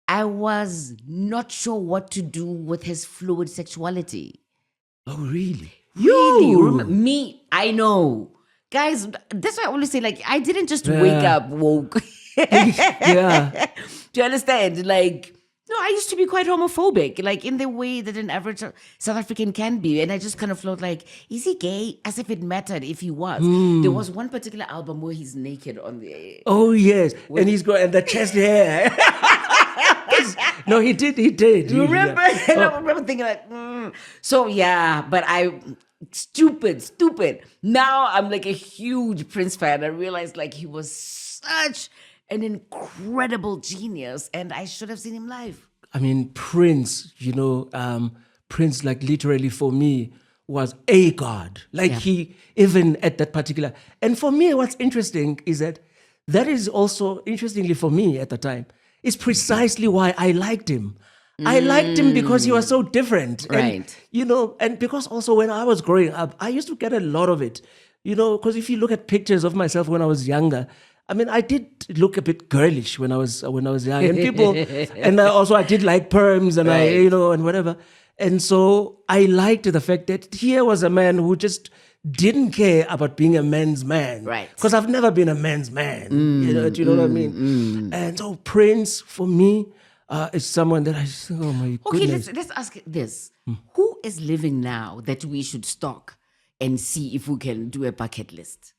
I was not sure what to do with his fluid sexuality. Oh, really? Really? Me, I know. Guys, that's why I always say, like, I didn't just wake up woke. Yeah. Do you understand? Like, no, I used to be quite homophobic, like in the way that an average South African can be. And I just kind of felt like, is he gay? As if it mattered if he was. There was one particular album where he's naked on the... Oh, yes. And he's got the chest hair. No, he did. You remember? And I remember thinking like, So, yeah, but stupid. Now I'm like a huge Prince fan. I realized like he was such an incredible genius, and I should have seen him live. I mean, Prince, Prince, like literally for me, was a god. Like he, even at that particular. And for me, what's interesting is that is also, interestingly for me at the time, is precisely why I liked him. I liked him because he was so different. Right. And because also when I was growing up, I used to get a lot of it. Because if you look at pictures of myself when I was younger, I mean, I did look a bit girlish when I was young, and people, and I did like perms, and right. and whatever, and so I liked the fact that here was a man who just didn't care about being a man's man, right? Because I've never been a man's man, do you know what I mean? And so Prince for me is someone that I just think, oh my goodness. Okay, let's ask this: Who is living now that we should stalk and see if we can do a bucket list?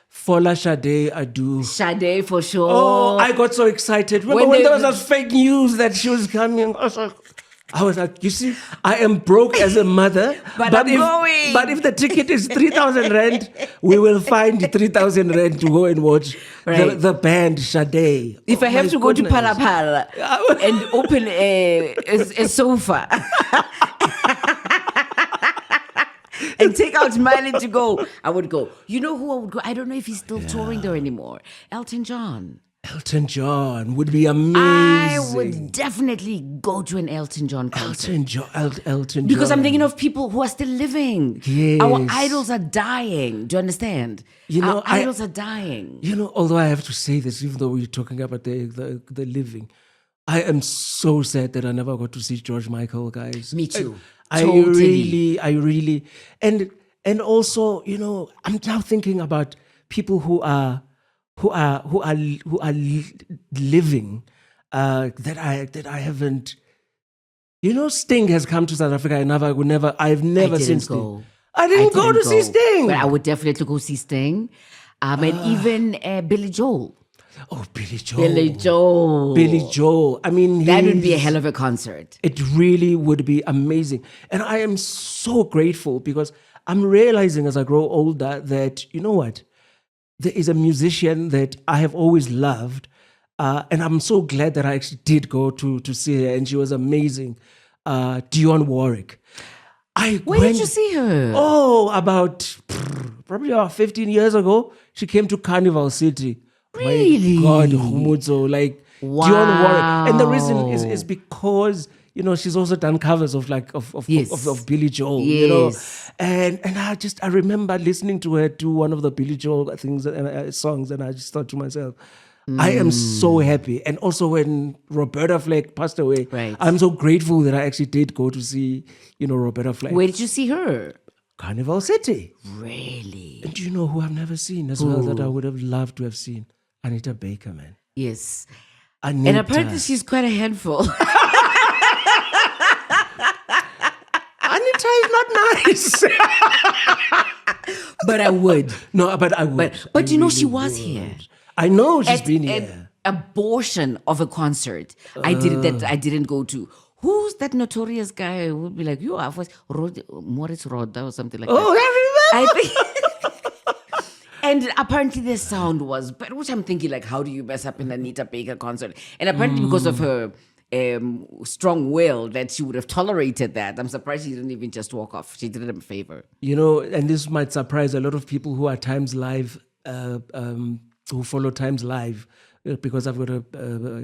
Fola Sade, I do. Sade for sure. Oh, I got so excited. Remember when there was that fake news that she was coming? I was like, you see, I am broke as a mother. but if the ticket is 3,000 rand, we will find 3,000 rand to go and watch the band Sade. If I have to go to Parapara and open a sofa and take out money to go, I would go. You know who I would go? I don't know if he's still touring there anymore. Elton John. Elton John would be amazing. I would definitely go to an Elton John concert. Elton John. Because I'm thinking of people who are still living. Yes. Our idols are dying. Do you understand? Our idols are dying. Although I have to say this, even though we're talking about the living, I am so sad that I never got to see George Michael, guys. Me too. I really, and also, I'm now thinking about people who are living that I haven't. Sting has come to South Africa. I've never seen Sting. I didn't go to see Sting, but I would definitely go see Sting, and even Billy Joel. Oh, Billy Joel. I mean, that would be a hell of a concert. It really would be amazing. And I am so grateful because I'm realizing as I grow older that, you know what? There is a musician that I have always loved. And I'm so glad that I actually did go to see her. And she was amazing. Dionne Warwick. When did you see her? Oh, probably about 15 years ago. She came to Carnival City. Really? My God, Kgomotso, like wow. Dionne Warwick. And the reason is because she's also done covers of Yes. of Billy Joel, Yes. and I remember listening to her do one of the Billy Joel things and songs, and I just thought to myself, I am so happy. And also when Roberta Flack passed away, Right. I'm so grateful that I actually did go to see, Roberta Flack. Where did you see her? Carnival City. Really? And do you know who I've never seen as well that I would have loved to have seen? Anita Baker, man. Yes. Anita. And apparently she's quite a handful. Anita is not nice. But I would. No, but I would. But I you know, really she was would. here. I know she's been At here. abortion of a concert. I didn't go to. Who's that notorious guy who would be like, I was Morris Roda or something like that. I remember. I think. And apparently the sound was better, which I'm thinking, like, how do you mess up an Anita Baker concert? And apparently because of her strong will that she would have tolerated that. I'm surprised she didn't even just walk off. She did him a favor. And this might surprise a lot of people who are Times Live, who follow Times Live, because I've got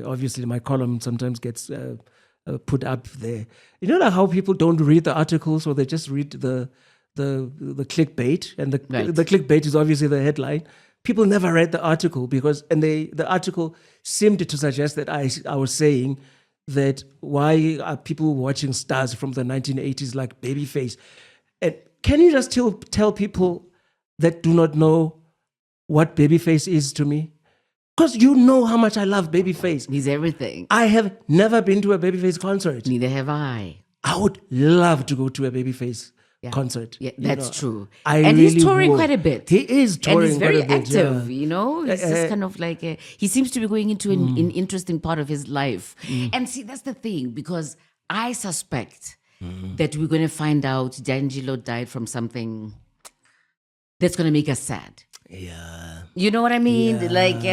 obviously my column sometimes gets put up there. You know like how people don't read the articles, or they just read the clickbait, and the clickbait is obviously the headline. People never read the article the article seemed to suggest that I was saying that why are people watching stars from the 1980s like Babyface? And can you just tell people that do not know what Babyface is to me? Because you know how much I love Babyface. He's everything. I have never been to a Babyface concert. Neither have I. I would love to go to a Babyface concert. Yeah, that's true. I and really he's touring would. quite a bit. He is touring and he's very quite a bit, active, yeah. He's just kind of like, he seems to be going into an interesting part of his life. And see, that's the thing, because I suspect that we're going to find out D'Angelo died from something that's going to make us sad. Yeah. You know what I mean? Yeah. Like,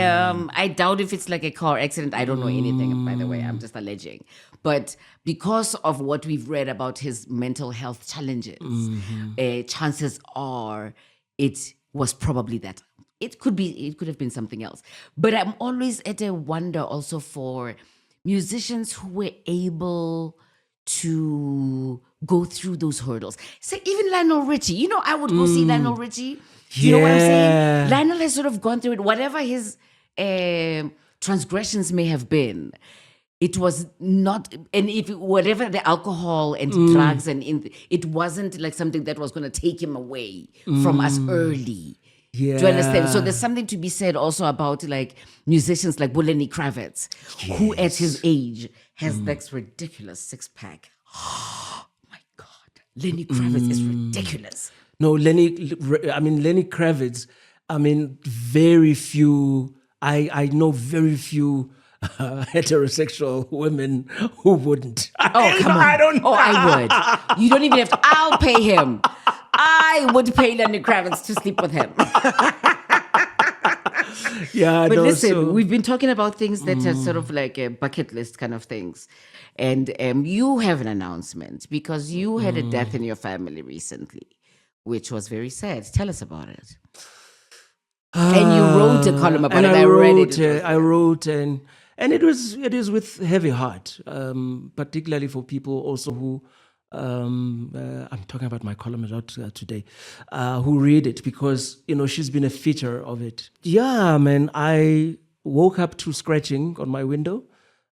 I doubt if it's like a car accident. I don't know anything, by the way. I'm just alleging. But because of what we've read about his mental health challenges, chances are it was probably that. It could have been something else. But I'm always at a wonder also for musicians who were able to go through those hurdles. So even Lionel Richie, I would go see Lionel Richie. Do you know what I'm saying? Lionel has sort of gone through it. Whatever his transgressions may have been, it was not, and if whatever the alcohol and drugs it wasn't like something that was going to take him away from us early. Yeah. Do you understand? So there's something to be said also about like musicians like Lenny Kravitz, who at his age has this ridiculous six-pack. Oh my God. Lenny Kravitz is ridiculous. No, Lenny Kravitz, very few, I know very few heterosexual women who wouldn't. Oh, come on. I don't know. Oh, I would. You don't even have to. I'll pay him. I would pay Lenny Kravitz to sleep with him. Yeah, but listen, we've been talking about things that are sort of like a bucket list kind of things. And you have an announcement because you had a death in your family recently, which was very sad. Tell us about it. And you wrote a column about it. I read it. I wrote, and it is with heavy heart, particularly for people also who, I'm talking about my column a lot today, who read it because, she's been a feature of it. Yeah, man, I woke up to scratching on my window,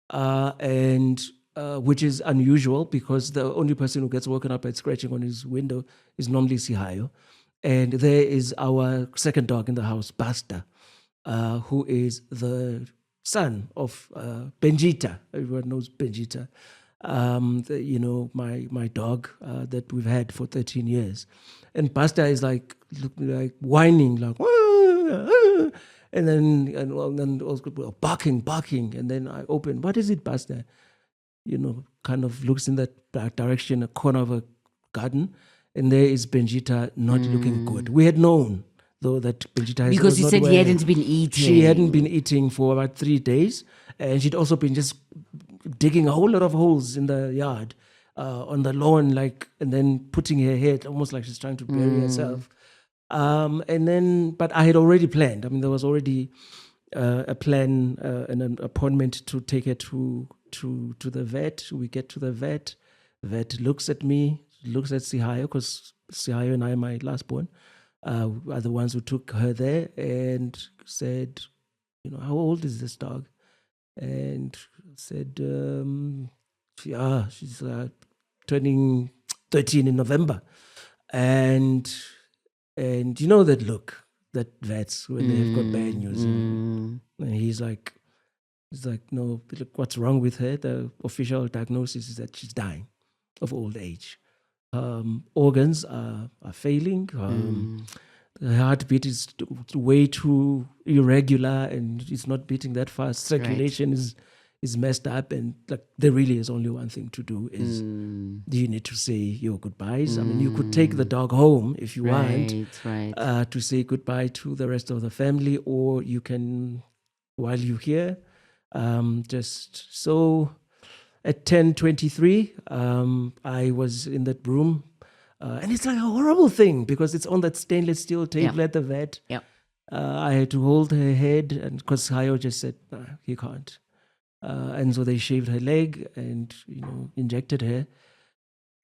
and which is unusual because the only person who gets woken up at scratching on his window is normally Sihayo. And there is our second dog in the house, Basta, who is the son of Bengeta. Everyone knows Bengeta. My dog that we've had for 13 years. And Basta is like whining, like, and then also barking. And then I open, what is it, Basta? Kind of looks in that direction, a corner of a garden. And there is Bengeta not looking good. We had known, though, that Bengeta has because you said he hadn't been eating. She hadn't been eating for about 3 days. And she'd also been just digging a whole lot of holes in the yard, on the lawn, and then putting her head almost like she's trying to bury herself. But I had already planned. There was already a plan and an appointment to take her to to the vet. We get to the vet. Vet looks at me, looks at Sihayo, because Sihayo and I, my last born, are the ones who took her there, and said, how old is this dog? And said, she's turning 13 in November. And you know that look, that vets, when they've got bad news. And he's like, no, look, what's wrong with her? The official diagnosis is that she's dying of old age. Organs are failing. The heartbeat is way too irregular and it's not beating that fast. Circulation is messed up, and like there really is only one thing to do is you need to say your goodbyes. I mean, you could take the dog home if you want to say goodbye to the rest of the family, or you can, while you're here, just so at 10:23, I was in that room. And it's like a horrible thing because it's on that stainless steel table at the vet. I had to hold her head, and because Hayo just said, no, he can't. And so they shaved her leg and, injected her.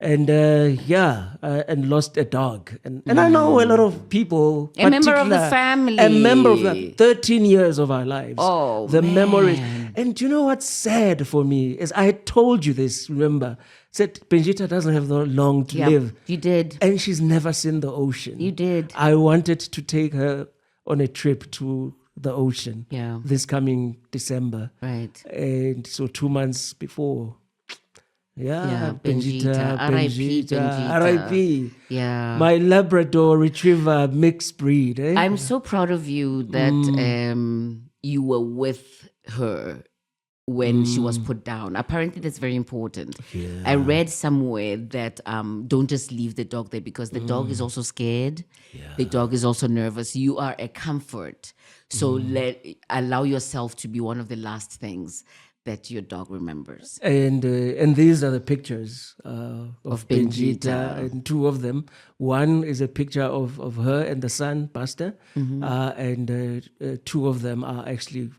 And and lost a dog. And I know a lot of people. A member of the family. A member of the 13 years of our lives. Oh, the man. memories. And you know what's sad for me is I had told you this, remember. Said Bengeta doesn't have long to live. You did. And she's never seen the ocean. You did. I wanted to take her on a trip to the ocean this coming December. Right. And so 2 months before. Bengeta. Bengeta. R.I.P. Yeah. My Labrador Retriever mixed breed. I'm so proud of you that you were with her when she was put down. Apparently, that's very important. Yeah. I read somewhere that don't just leave the dog there because the dog is also scared. Yeah. The dog is also nervous. You are a comfort. So allow yourself to be one of the last things that your dog remembers. And these are the pictures of Bengeta, and two of them. One is a picture of her and the son, Buster, and two of them are actually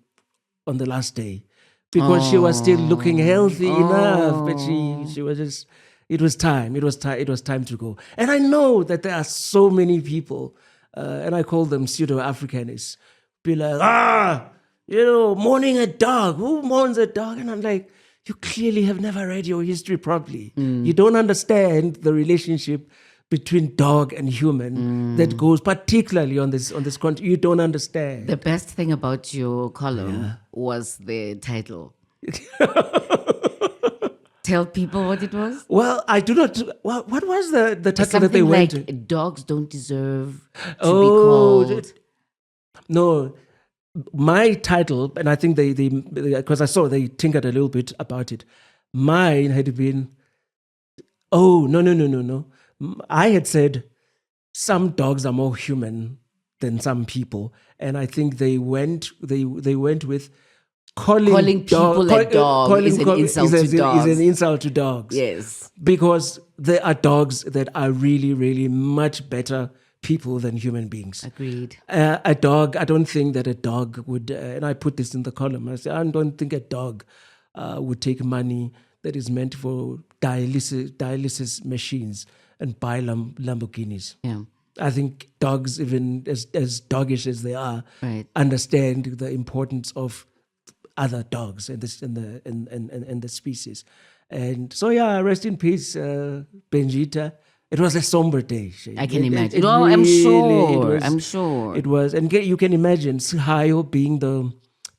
on the last day. Because she was still looking healthy enough, but she was just. It was time. It was time to go. And I know that there are so many people, and I call them pseudo-Africanists, be like, mourning a dog. Who mourns a dog? And I'm like, you clearly have never read your history properly. You don't understand the relationship between dog and human that goes particularly on this country. You don't understand. The best thing about your column was the title. Tell people what it was. Well, I do not. What was the title Something that they went like to? Dogs don't deserve to be called. No, my title, and I think they because I saw they tinkered a little bit about it. Mine had been, no. I had said some dogs are more human than some people, and I think they went with calling people a dog is an insult to dogs. Is an insult to dogs. Yes, because there are dogs that are really, really much better people than human beings. Agreed. A dog, I don't think that a dog would, and I put this in the column, I said, I don't think a dog would take money that is meant for dialysis machines and buy Lamborghinis. Yeah. I think dogs, even as doggish as they are, understand the importance of other dogs and the species. And so rest in peace, Bengeta. It was a somber day. I can imagine. I'm sure. It was, and you can imagine Sihayo being the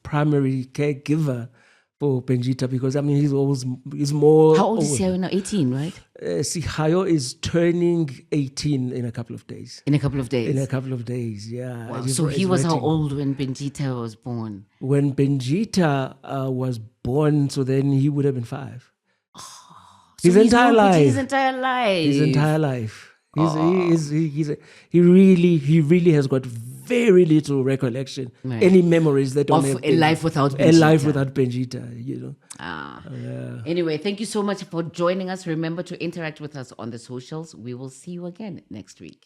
primary caregiver for Bengeta, because I mean he's more. How old is Sihayo now? 18, right? Sihayo is turning 18 in a couple of days. In a couple of days, yeah. Wow. So he was how old when Bengeta was born? When Bengeta was born, so then he would have been 5. His entire life. He really has got very little recollection. Right. Any memories that don't of have a life without Bengeta. Anyway, thank you so much for joining us. Remember to interact with us on the socials. We will see you again next week.